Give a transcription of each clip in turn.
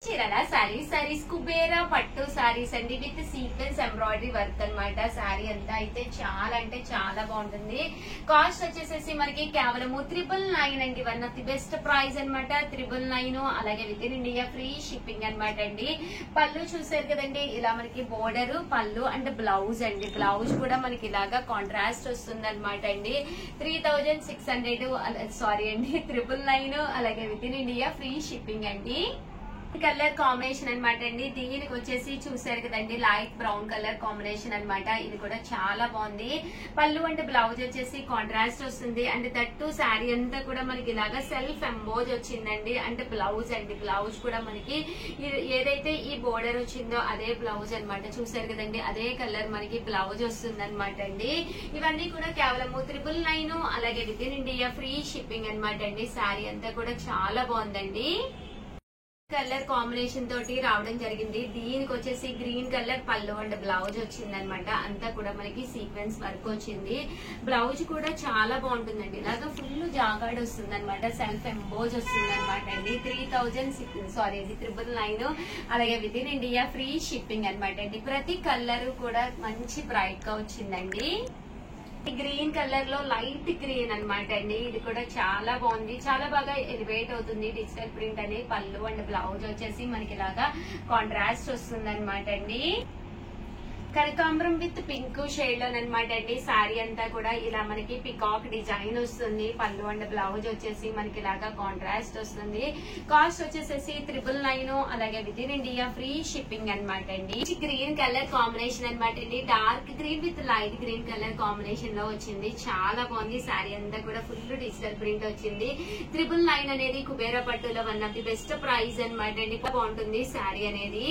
చీరల సారీస్ కుబేరా పట్టు సారీస్ అండి విత్ సీక్వెన్స్ ఎంబ్రాయిడరీ వర్క్ అన్నమాట. సారీ అంతా అయితే చాలా అంటే చాలా బాగుంటుంది. కాస్ట్ వచ్చేసేసి మనకి కేవలం 999 అండి. One of the best price అనమాట. 999 అలాగే within India free shipping అనమాట అండి. పళ్ళు చూసారు కదండి, ఇలా మనకి బోర్డర్ పళ్ళు అండ్ బ్లౌజ్ అండి. బ్లౌజ్ కూడా మనకి ఇలాగా కాంట్రాస్ట్ వస్తుంది అనమాట అండి. 3600 సారీ అండి 999 అలాగే within India free shipping అండి. కలర్ కాంబినేషన్ అనమాట అండి. దీనికి వచ్చేసి చూసారు కదండి, లైట్ బ్రౌన్ కలర్ కాంబినేషన్ అనమాట. ఇది కూడా చాలా బాగుంది. పళ్ళు అండ్ బ్లౌజ్ వచ్చేసి కాంట్రాస్ట్ వస్తుంది అండ్ దట్టు శారీ అంతా కూడా మనకి ఇలాగా సెల్ఫ్ ఎంబోజ్ వచ్చిందండి. అండ్ బ్లౌజ్ అండి, బ్లౌజ్ కూడా మనకి ఏదైతే ఈ బోర్డర్ వచ్చిందో అదే బ్లౌజ్ అనమాట. చూసారు కదండి, అదే కలర్ మనకి బ్లౌజ్ వస్తుంది అనమాట అండి. ఇవన్నీ కూడా కేవలం 999 అలాగే within India free shipping అనమాట అండి. శారీ అంతా కూడా చాలా బాగుందండి. కలర్ కాంబినేషన్ తోటి రావడం జరిగింది. దీనికి వచ్చేసి గ్రీన్ కలర్ పళ్ళు అండ్ బ్లౌజ్ వచ్చింది అనమాట. అంతా కూడా మనకి సీక్వెన్స్ వర్క్ వచ్చింది. బ్లౌజ్ కూడా చాలా బాగుంటుందండి. ఇలాగా ఫుల్ జాగాడ్ వస్తుంది అనమాట. సెల్ఫ్ ఎంబోజ్ వస్తుంది అనమాట అండి. 999 అలాగే within India free shipping అనమాట అండి. ప్రతి కలర్ కూడా మంచి బ్రైట్ గా వచ్చిందండి. గ్రీన్ కలర్ లో లైట్ గ్రీన్ అనమాట అండి. ఇది కూడా చాలా బాగుంది, చాలా బాగా ఎలివేట్ అవుతుంది. డిజిటల్ ప్రింట్ అని పళ్ళు అండ్ బ్లౌజ్ వచ్చేసి మనకి ఇలాగా కాంట్రాస్ట్ వస్తుంది అనమాట అండి. కనకాంబరం విత్ పింక్ షేడ్ లో అనమాట అండి. శారీ అంతా కూడా ఇలా మనకి పికాక్ డిజైన్ వస్తుంది. పళ్ళు అండ్ బ్లౌజ్ వచ్చేసి మనకి ఇలాగా కాంట్రాస్ట్ వస్తుంది. కాస్ట్ వచ్చేసేసి 999 అలాగే within India free shipping అనమాట అండి. గ్రీన్ కలర్ కాంబినేషన్ అనమాట అండి. Dark green with light green colour combination లో వచ్చింది. చాలా బాగుంది. శారీ అంతా కూడా ఫుల్ డిజిటల్ ప్రింట్ వచ్చింది. 999 అనేది కుబేరా పట్టులో one of the best price అనమాట అండి. బాగుంటుంది శారీ అనేది.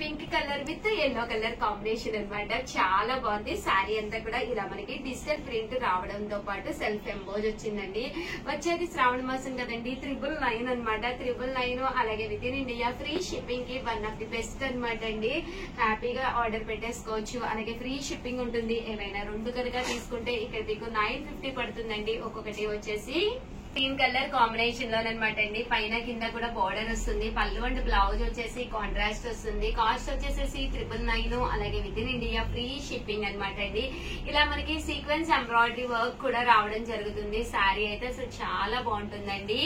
Pink colour with yellow colour combination అనమాట. చాలా బాగుంది. శారీ అంతా కూడా ఇలా మనకి డిజిటల్ ప్రింట్ రావడంతో పాటు సెల్ఫ్ ఎంబోజ్ వచ్చిందండి. వచ్చేది శ్రావణ మాసం కదండి. 999 అనమాట. 999 అలాగే within India free shipping కి వన్ ఆఫ్ ది బెస్ట్ అనమాట అండి. హ్యాపీగా ఆర్డర్ పెట్టేసుకోవచ్చు. అలాగే ఫ్రీ షిప్పింగ్ ఉంటుంది. ఏమైనా రెండు కనుక తీసుకుంటే ఇక్కడ మీకు 950 పడుతుందండి. ఒక్కొక్కటి వచ్చేసి గ్రీన్ కలర్ కాంబినేషన్ లోనమాట అండి. పైన కింద కూడా బార్డర్ వస్తుంది. పళ్ళు అండ్ బ్లౌజ్ వచ్చేసి కాంట్రాస్ట్ వస్తుంది. కాస్ట్ వచ్చేసేసి 999 అలాగే within India free shipping అనమాట అండి. ఇలా మనకి సీక్వెన్స్ ఎంబ్రాయిడరీ వర్క్ కూడా రావడం జరుగుతుంది. శారీ అయితే అసలు చాలా బాగుంటుందండి.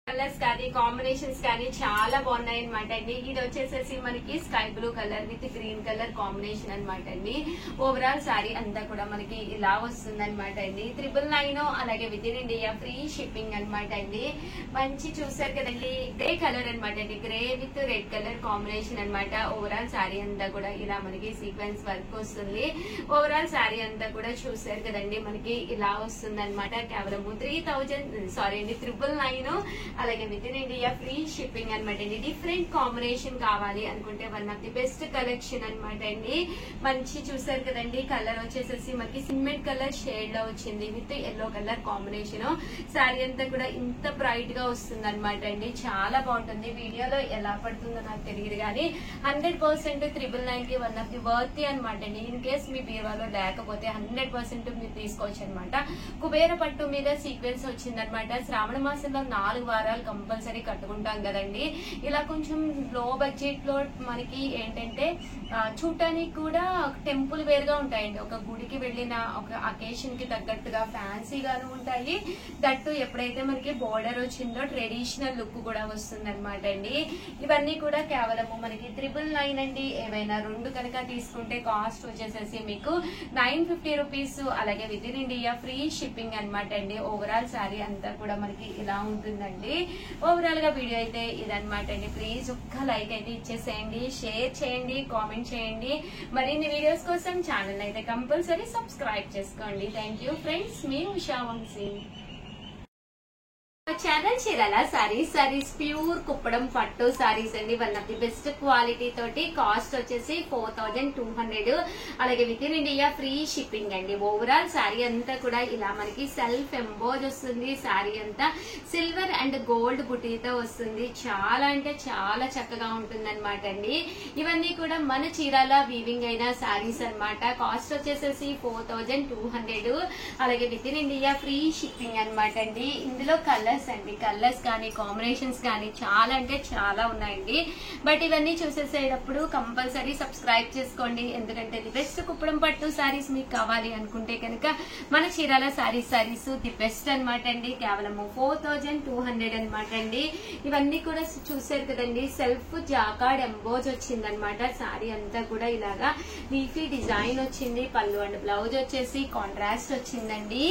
కలర్స్ కానీ కాంబినేషన్స్ కానీ చాలా బాగున్నాయి అనమాట అండి. ఇది వచ్చేసేసి మనకి sky blue colour with green colour combination అనమాట అండి. ఓవరాల్ శారీ అంతా కూడా మనకి ఇలా వస్తుంది అనమాట అండి. 999 అలాగే within India free shipping అనమాట అండి. మంచి చూసారు కదండి, గ్రే కలర్ అనమాట అండి. Grey with red colour combination అనమాట. ఓవరాల్ శారీ అంతా కూడా ఇలా మనకి సీక్వెన్స్ వర్క్ వస్తుంది. ఓవరాల్ శారీ అంతా కూడా చూసారు కదండి, మనకి ఇలా వస్తుంది అనమాట. కేవలం 999 అలాగే within India free shipping అనమాట అండి. డిఫరెంట్ కాంబినేషన్ కావాలి అనుకుంటే one of the best collection అనమాట అండి. మంచి చూసారు కదండి, కలర్ వచ్చేసేసి మనకి సిమెంట్ కలర్ షేడ్ లో వచ్చింది with yellow colour combination. Sari అంతా కూడా ఇంత బ్రైట్ గా వస్తుంది అనమాట అండి. చాలా బాగుంటుంది. వీడియోలో ఎలా పడుతుందో నాకు తెలియదు కానీ 100% 999 కి వన్ ఆఫ్ ది వర్తీ అనమాట అండి. ఇన్ కేస్ మీ బీరువాలో లేకపోతే 100% మీరు తీసుకోవచ్చు అనమాట. కుబేర పట్టు మీద సీక్వెన్స్ వచ్చింది అనమాట. శ్రావణ మాసంలో 4 వారాలు కంపల్సరీ కట్టుకుంటాం కదండి. ఇలా కొంచెం లో బడ్జెట్ లో మనకి ఏంటంటే చూడటానికి కూడా టెంపుల్ వేర్ గా ఉంటాయండి. ఒక గుడికి వెళ్ళిన ఒక అకేషన్ కి తగ్గట్టుగా ఫ్యాన్సీగాను ఉంటాయి. దట్టు ఎప్పుడైతే మనకి బోర్డర్ వచ్చిందో ట్రెడిషనల్ లుక్ కూడా వస్తుంది అనమాట అండి. ఇవన్నీ కూడా కేవలము మనకి 999 అండి. ఏవైనా రెండు కనుక తీసుకుంటే కాస్ట్ వచ్చేసేసి మీకు 950 రూపీస్ అలాగే within India free shipping అనమాట అండి. ఓవరాల్ శారీ అంతా కూడా మనకి ఇలా ఉంటుందండి. ఓవరాల్ గా వీడియో అయితే ఇదనమాట అండి. ప్లీజ్ ఒక్క లైక్ అయితే ఇచ్చేసేయండి, షేర్ చేయండి, కామెంట్ చేయండి. మరిన్ని వీడియోస్ కోసం ఛానల్ అయితే కంపల్సరీ సబ్స్క్రైబ్ చేసుకోండి. థ్యాంక్ యూ ఫ్రెండ్స్, మీ ఉషా వంశీ. ఛానల్ చీరాల సారీస్ ప్యూర్ కుప్పడం పట్టు సారీస్ అండి. One of the best quality తోటి కాస్ట్ వచ్చేసి 4200 అలాగే within India free shipping అండి. ఓవరాల్ శారీ అంతా కూడా ఇలా మనకి సెల్ఫ్ ఎంబోజ్ వస్తుంది. శారీ అంతా సిల్వర్ అండ్ గోల్డ్ బుటీతో వస్తుంది. చాలా అంటే చాలా చక్కగా ఉంటుంది అనమాట అండి. ఇవన్నీ కూడా మన చీరాల వీవింగ్ అయిన శారీస్ అనమాట. కాస్ట్ వచ్చేసేసి 4200 అలాగే within India free shipping అనమాట అండి. ఇందులో కలర్స్ అండి. కలర్స్ కానీ కాంబినేషన్స్ కానీ చాలా అంటే చాలా ఉన్నాయండి. బట్ ఇవన్నీ చూసేసేటప్పుడు కంపల్సరీ సబ్స్క్రైబ్ చేసుకోండి. ఎందుకంటే ది బెస్ట్ కుప్పడం పట్టు శారీస్ మీకు కావాలి అనుకుంటే కనుక మన చీరాల శారీస్ ది బెస్ట్ అనమాట అండి. కేవలం 4200 అనమాట అండి. ఇవన్నీ కూడా చూసారు కదండి, సెల్ఫ్ జాకార్డ్ ఎంబోజ్ వచ్చింది అనమాట. శారీ అంతా కూడా ఇలాగా లీఫీ డిజైన్ వచ్చింది. పళ్ళు అండ్ బ్లౌజ్ వచ్చేసి కాంట్రాస్ట్ వచ్చిందండి.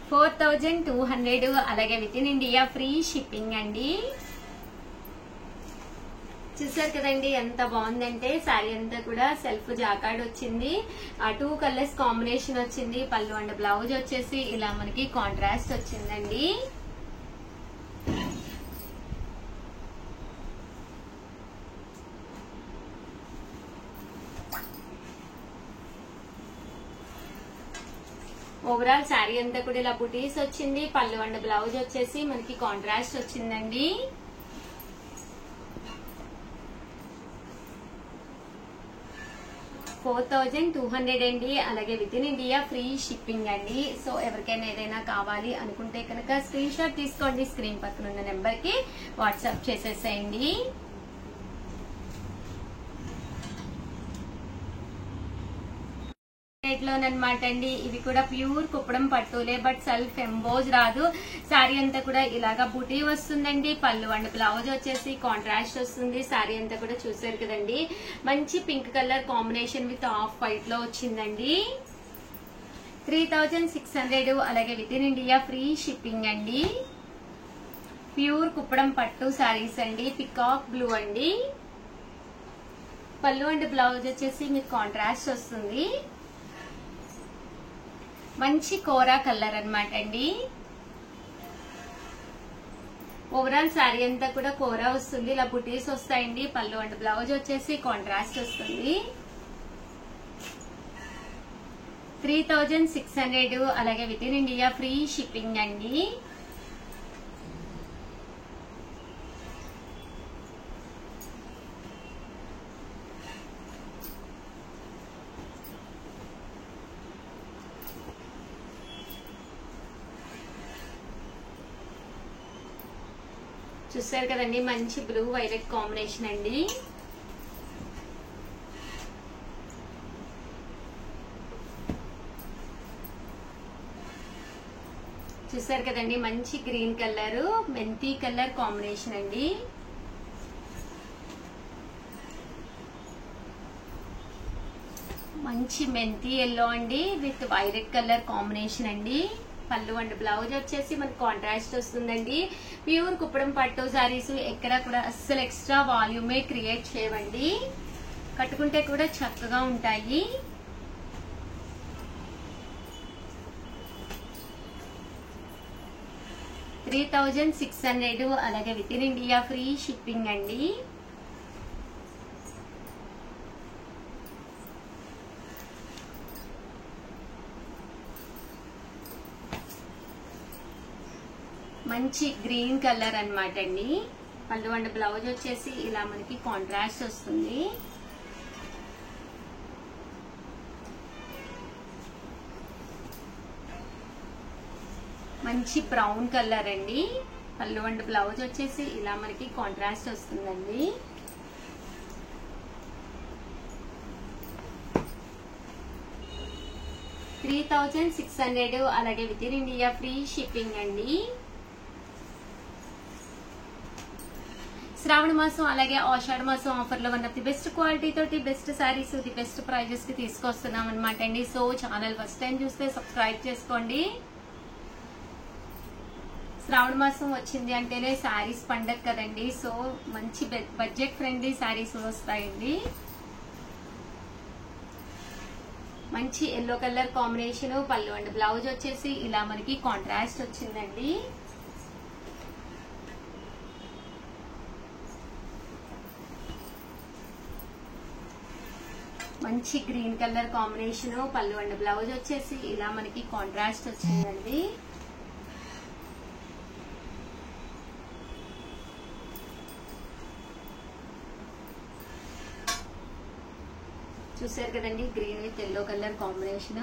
$4200 అలాగే within India free shipping అండి. చూసారు కదండి ఎంత బాగుందంటే శారీ అంతా కూడా సెల్ఫ్ జాకార్డ్ వచ్చింది. 2 కలర్స్ కాంబినేషన్ వచ్చింది. పళ్ళు అండ్ బ్లౌజ్ వచ్చేసి ఇలా మనకి కాంట్రాస్ట్ వచ్చిందండి. ఓవరాల్ శారీ అంతా కూడా ఇలా బుటీస్ వచ్చింది. పళ్ళు అండ్ బ్లౌజ్ వచ్చేసి మనకి కాంట్రాస్ట్ వచ్చిందండి. $4200 అండి. అలాగే within India free shipping అండి. సో ఎవరికైనా ఏదైనా కావాలి అనుకుంటే కనుక స్క్రీన్ షాట్ తీసుకోండి. స్క్రీన్ పక్కన ఉన్న నెంబర్ కి వాట్సాప్ చేసేసేయండి. లోనమాట అండి. ఇవి కూడా ప్యూర్ కుప్పడం పట్టులే, బట్ సెల్ఫ్ ఎంబోజ్ రాదు. శారీ అంతా కూడా ఇలాగా బుటీ వస్తుందండి. పళ్ళు అండ్ బ్లౌజ్ వచ్చేసి కాంట్రాస్ట్ వస్తుంది. శారీ అంతా కూడా చూసారు కదండి, మంచి pink colour combination with off white లో వచ్చిందండి. 3600 అలాగే within India free shipping అండి. ప్యూర్ కుప్పడం పట్టు శారీస్ అండి. పికాక్ బ్లూ అండి. పళ్ళు అండ్ బ్లౌజ్ వచ్చేసి మీకు కాంట్రాస్ట్ వస్తుంది. మంచి కోరా కలర్ అన్నమాట అండి. ఓవరాల్ శారీ అంతా కూడా కోరా వస్తుంది. ఇలా బుటీస్ వస్తాయండి. పళ్ళు అండ్ బ్లౌజ్ వచ్చేసి కాంట్రాస్ట్ వస్తుంది. 3600 అలాగే within India free shipping అండి. చూసారు కదండి, మంచి బ్లూ వైలెట్ కాంబినేషన్ అండి. చూసారు కదండి, మంచి గ్రీన్ కలర్ మెంతి కలర్ కాంబినేషన్ అండి. మంచి మెంతి ఎల్లో అండి విత్ వైలెట్ కలర్ కాంబినేషన్ అండి. పళ్ళు అండ్ బ్లౌజ్ వచ్చేసి మనకి కాంట్రాస్ట్ వస్తుందండి. ప్యూర్ కుప్పడం పట్టు సారీస్ ఎక్కడ కూడా అస్సలు ఎక్స్ట్రా వాల్యూమే క్రియేట్ చేయవండి. కట్టుకుంటే కూడా చక్కగా ఉంటాయి. $3600 అలాగే within India free shipping అండి. మంచి గ్రీన్ కలర్ అన్నమాట అండి. పళ్ళు అండ్ బ్లౌజ్ వచ్చేసి ఇలా మనకి కాంట్రాస్ట్ వస్తుంది. మంచి బ్రౌన్ కలర్ అండి. పళ్ళు అండ్ బ్లౌజ్ వచ్చేసి ఇలా మనకి కాంట్రాస్ట్ వస్తుందండి. $3600 అలాగే within India free shipping అండి. శ్రావణ మాసం అలాగే ఆషాఢ మాసం ఆఫర్ లో ఉన్న ది బెస్ట్ క్వాలిటీ తోటి best sarees the best prices కి తీసుకొస్తున్నాం అనమాట అండి. సో ఛానల్ ఫస్ట్ టైం చూస్తే సబ్స్క్రైబ్ చేసుకోండి. శ్రావణ మాసం వచ్చింది అంటేనే శారీస్ పండగ కదండి. సో మంచి బడ్జెట్ ఫ్రెండ్లీ శారీస్ వస్తాయండి. మంచి ఎల్లో కలర్ కాంబినేషన్. పళ్ళు అండ్ బ్లౌజ్ వచ్చేసి ఇలా మనకి కాంట్రాస్ట్ వచ్చిందండి. మంచి గ్రీన్ కలర్ కాంబినేషన్. పళ్ళు అండ్ బ్లౌజ్ వచ్చేసి ఇలా మనకి కాంట్రాస్ట్ వచ్చిందండి. చూసారు కదండి, green with yellow colour combination.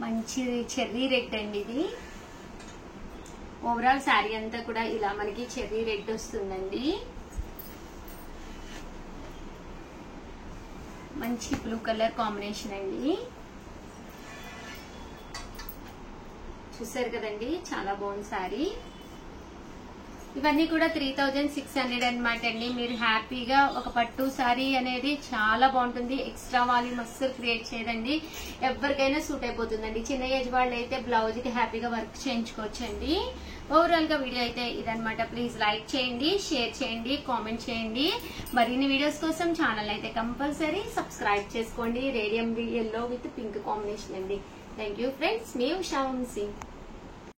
మంచి చెర్రీ రెడ్ అండి ఇది. ఓవరాల్ శారీ అంతా కూడా ఇలా మనకి చెర్రీ రెడ్ వస్తుందండి. మంచి బ్లూ కలర్ కాంబినేషన్ అండి. చూసారు కదండి, చాలా బాగుంది శారీ. ఇవన్నీ కూడా 3600 అనమాట అండి. మీరు హ్యాపీగా ఒక పట్టు శారీ అనేది చాలా బాగుంటుంది. ఎక్స్ట్రా వాల్యూమ్ అస్సలు క్రియేట్ చేయదండి. ఎవరికైనా సూట్ అయిపోతుందండి. చిన్న ఏజ్ వాళ్ళు అయితే బ్లౌజ్ కి హ్యాపీగా వర్క్ చేయించుకోవచ్చండి. ఓవరాల్ గా వీడియో అయితే ఇదనమాట. ప్లీజ్ లైక్ చేయండి, షేర్ చేయండి, కామెంట్ చేయండి. మరిన్ని వీడియోస్ కోసం ఛానల్ అయితే కంపల్సరీ సబ్స్క్రైబ్ చేసుకోండి. Radium yellow with pink combination అండి. థ్యాంక్ యూ ఫ్రెండ్స్, మీ ఉషా వంశీ.